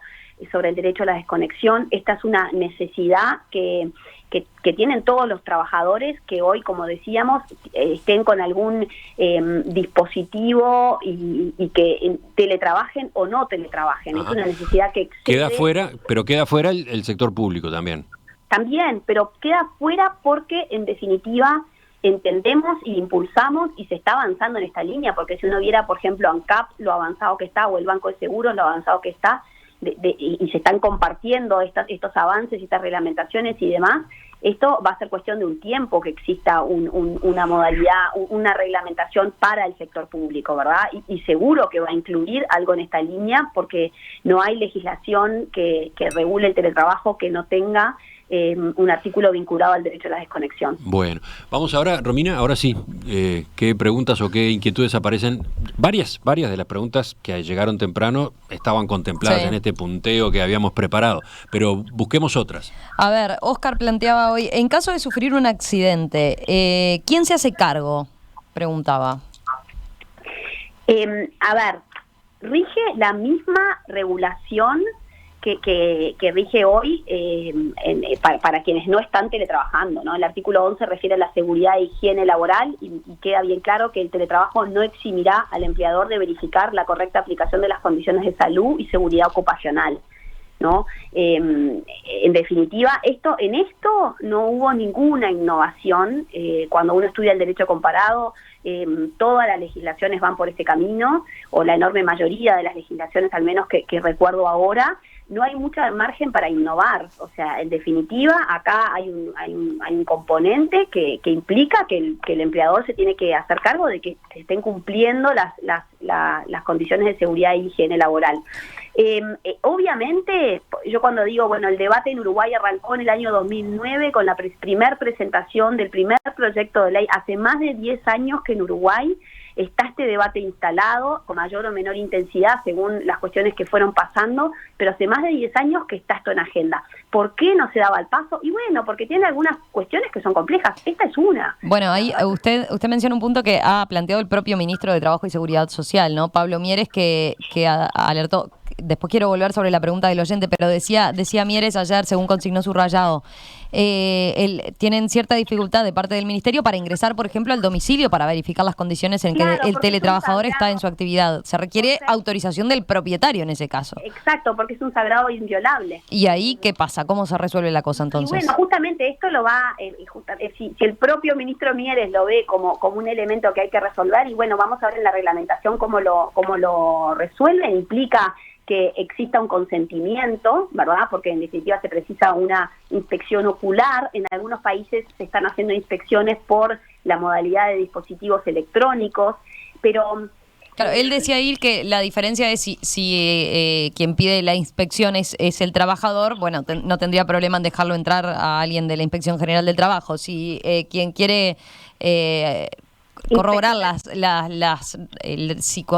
sobre el derecho a la desconexión. Esta es una necesidad que tienen todos los trabajadores que hoy, como decíamos, estén con algún dispositivo y que teletrabajen o no teletrabajen. Ajá. Es una necesidad que excede... Queda fuera el sector público también. También, pero queda fuera porque, en definitiva, entendemos y impulsamos y se está avanzando en esta línea, porque si uno viera, por ejemplo, ANCAP, lo avanzado que está, o el Banco de Seguros, lo avanzado que está, y se están compartiendo estos avances y estas reglamentaciones y demás, esto va a ser cuestión de un tiempo que exista una modalidad, una reglamentación para el sector público, ¿verdad? Y seguro que va a incluir algo en esta línea, porque no hay legislación que regule el teletrabajo que no tenga un artículo vinculado al derecho a la desconexión. Bueno, vamos ahora, Romina, ahora sí, ¿qué preguntas o qué inquietudes aparecen? Varias de las preguntas que llegaron temprano estaban contempladas en este punteo que habíamos preparado, pero busquemos otras. A ver, Oscar planteaba hoy, en caso de sufrir un accidente, ¿quién se hace cargo? Preguntaba. A ver, rige la misma regulación que rige hoy para quienes no están teletrabajando, ¿no? El artículo 11 refiere a la seguridad e higiene laboral y queda bien claro que el teletrabajo no eximirá al empleador de verificar la correcta aplicación de las condiciones de salud y seguridad ocupacional, ¿no? En definitiva, en esto no hubo ninguna innovación. Cuando uno estudia el derecho comparado, todas las legislaciones van por este camino, o la enorme mayoría de las legislaciones, al menos que recuerdo ahora. No hay mucho margen para innovar. O sea, en definitiva, acá hay un componente que implica que el empleador se tiene que hacer cargo de que se estén cumpliendo las condiciones de seguridad y higiene laboral. Obviamente, yo cuando digo, bueno, el debate en Uruguay arrancó en el año 2009 con la primer presentación del primer proyecto de ley. Hace más de 10 años que en Uruguay está este debate instalado, con mayor o menor intensidad según las cuestiones que fueron pasando, pero hace más de 10 años que está esto en agenda. ¿Por qué no se daba el paso? Y bueno, porque tiene algunas cuestiones que son complejas. Esta es una. Bueno, ahí usted menciona un punto que ha planteado el propio ministro de Trabajo y Seguridad Social, ¿no? Pablo Mieres, que alertó. Después quiero volver sobre la pregunta del oyente, pero decía Mieres ayer, según consignó Subrayado, tienen cierta dificultad de parte del ministerio para ingresar, por ejemplo, al domicilio para verificar las condiciones en que el teletrabajador está en su actividad. Se requiere autorización del propietario en ese caso. Exacto, porque es un sagrado inviolable. ¿Y ahí qué pasa? ¿Cómo se resuelve la cosa entonces? Y bueno, justamente esto lo va, si el propio ministro Mieres lo ve como un elemento que hay que resolver, y bueno, vamos a ver en la reglamentación cómo lo resuelven, implica que exista un consentimiento, ¿verdad? Porque en definitiva se precisa una inspección ocular. En algunos países se están haciendo inspecciones por la modalidad de dispositivos electrónicos, pero... Claro, él decía ahí que la diferencia es si quien pide la inspección es el trabajador, bueno, no tendría problema en dejarlo entrar a alguien de la Inspección General del Trabajo. Si quien quiere corroborar las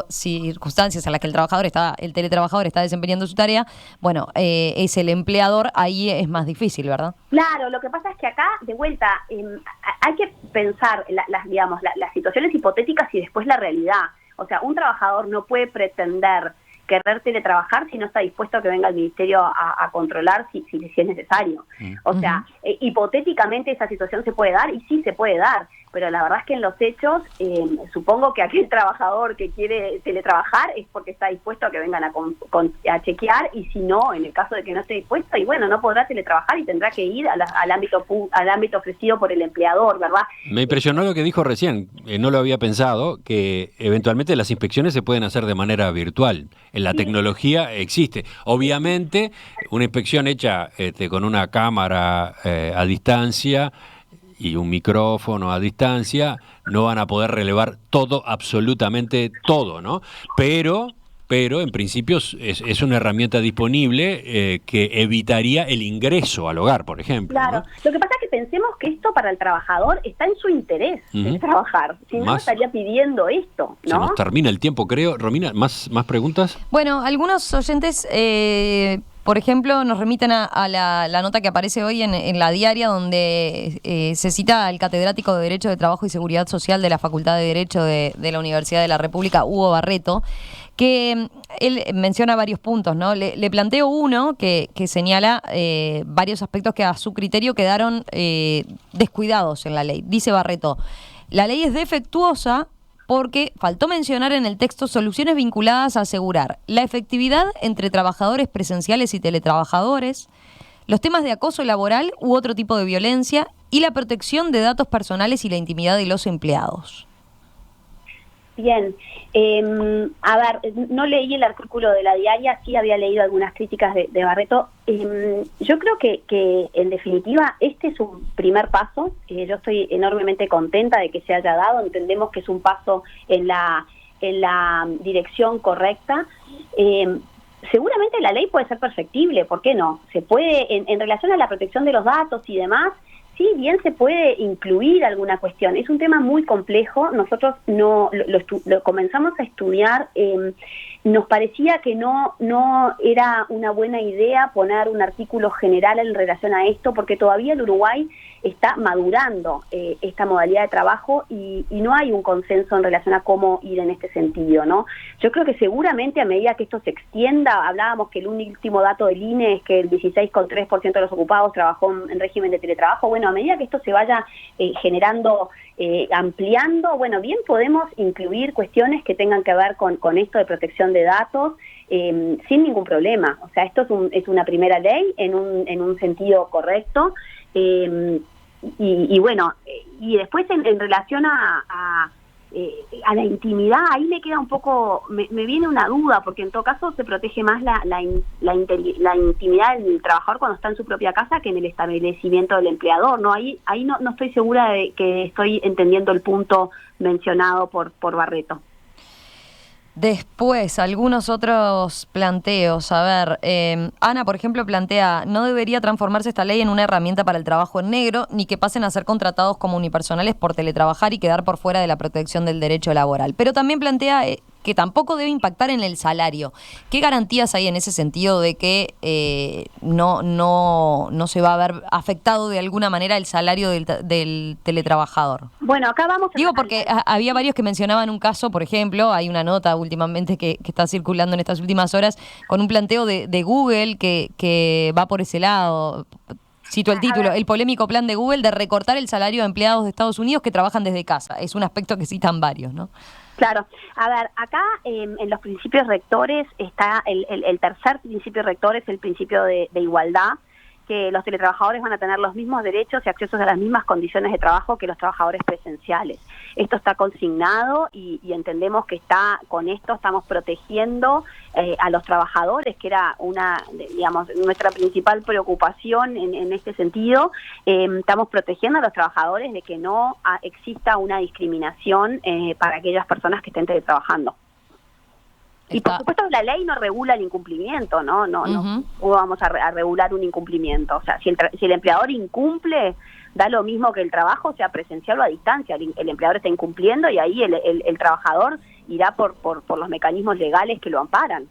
circunstancias a las que el teletrabajador está desempeñando su tarea, bueno, es el empleador, ahí es más difícil, ¿verdad? Claro, lo que pasa es que acá, de vuelta, hay que pensar las situaciones hipotéticas y después la realidad. O sea, un trabajador no puede pretender querer teletrabajar si no está dispuesto a que venga el ministerio a controlar si es necesario. O sea, hipotéticamente esa situación se puede dar, y sí se puede dar, pero la verdad es que en los hechos, supongo que aquel trabajador que quiere teletrabajar es porque está dispuesto a que vengan a chequear, y si no, en el caso de que no esté dispuesto, y bueno, no podrá teletrabajar y tendrá que ir al ámbito ofrecido por el empleador, ¿verdad? Me impresionó lo que dijo recién, no lo había pensado, que eventualmente las inspecciones se pueden hacer de manera virtual. En la tecnología existe. Obviamente, una inspección hecha con una cámara a distancia y un micrófono a distancia, no van a poder relevar todo, absolutamente todo, ¿no? Pero en principio es una herramienta disponible que evitaría el ingreso al hogar, por ejemplo. Claro, ¿no? Lo que pasa es que pensemos que esto para el trabajador está en su interés de trabajar, si no estaría pidiendo esto, ¿no? Se nos termina el tiempo, creo. Romina, ¿más preguntas? Bueno, algunos oyentes, por ejemplo, nos remiten a la nota que aparece hoy en La Diaria, donde se cita al catedrático de Derecho de Trabajo y Seguridad Social de la Facultad de Derecho de la Universidad de la República, Hugo Barreto, que él menciona varios puntos, ¿no? Le planteo uno que señala varios aspectos que a su criterio quedaron descuidados en la ley. Dice Barreto, la ley es defectuosa porque faltó mencionar en el texto soluciones vinculadas a asegurar la efectividad entre trabajadores presenciales y teletrabajadores, los temas de acoso laboral u otro tipo de violencia y la protección de datos personales y la intimidad de los empleados. Bien, a ver, no leí el artículo de La Diaria, sí había leído algunas críticas de Barreto. Yo creo que en definitiva este es un primer paso. Yo estoy enormemente contenta de que se haya dado, entendemos que es un paso en la dirección correcta. Seguramente la ley puede ser perfectible, ¿por qué no? Se puede, en relación a la protección de los datos y demás, sí, bien se puede incluir alguna cuestión. Es un tema muy complejo. Nosotros lo comenzamos a estudiar. Nos parecía que no era una buena idea poner un artículo general en relación a esto, porque todavía el Uruguay está madurando esta modalidad de trabajo y no hay un consenso en relación a cómo ir en este sentido, ¿no? Yo creo que seguramente a medida que esto se extienda, hablábamos que el último dato del INE es que el 16,3% de los ocupados trabajó en régimen de teletrabajo. Bueno, a medida que esto se vaya generando, ampliando, bueno, bien podemos incluir cuestiones que tengan que ver con esto de protección de datos, sin ningún problema. O sea, esto es una primera ley en un sentido correcto. Y bueno, y después en relación a la intimidad, ahí me queda un poco, me viene una duda, porque en todo caso se protege más la intimidad del trabajador cuando está en su propia casa que en el establecimiento del empleador, ¿no? Ahí no estoy segura de que estoy entendiendo el punto mencionado por Barreto. Después, algunos otros planteos. A ver, Ana, por ejemplo, plantea, no debería transformarse esta ley en una herramienta para el trabajo en negro, ni que pasen a ser contratados como unipersonales por teletrabajar y quedar por fuera de la protección del derecho laboral. Pero también plantea que tampoco debe impactar en el salario. ¿Qué garantías hay en ese sentido de que no se va a ver afectado de alguna manera el salario del teletrabajador? Bueno, acá vamos a... Digo porque había varios que mencionaban un caso, por ejemplo, hay una nota últimamente que está circulando en estas últimas horas con un planteo de Google que va por ese lado. Cito el título, el polémico plan de Google de recortar el salario de empleados de Estados Unidos que trabajan desde casa. Es un aspecto que citan varios, ¿no? Claro. A ver, acá en los principios rectores está el tercer principio rector, es el principio de igualdad, que los teletrabajadores van a tener los mismos derechos y accesos a las mismas condiciones de trabajo que los trabajadores presenciales. Esto está consignado y entendemos que con esto estamos protegiendo a los trabajadores, que era nuestra principal preocupación en este sentido. Estamos protegiendo a los trabajadores de que no exista una discriminación para aquellas personas que estén teletrabajando. Y por supuesto la ley no regula el incumplimiento, ¿no? No vamos a regular un incumplimiento. O sea, si el empleador incumple, da lo mismo que el trabajo sea presencial o a distancia. El empleador está incumpliendo y ahí el trabajador irá por los mecanismos legales que lo amparan.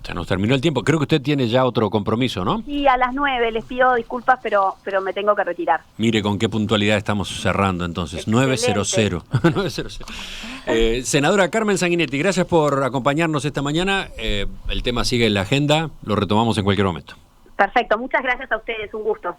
Se nos terminó el tiempo. Creo que usted tiene ya otro compromiso, ¿no? Sí, a las 9. Les pido disculpas, pero me tengo que retirar. Mire con qué puntualidad estamos cerrando entonces. Excelente. 9:00. Senadora Carmen Sanguinetti, gracias por acompañarnos esta mañana. El tema sigue en la agenda. Lo retomamos en cualquier momento. Perfecto. Muchas gracias a ustedes. Un gusto.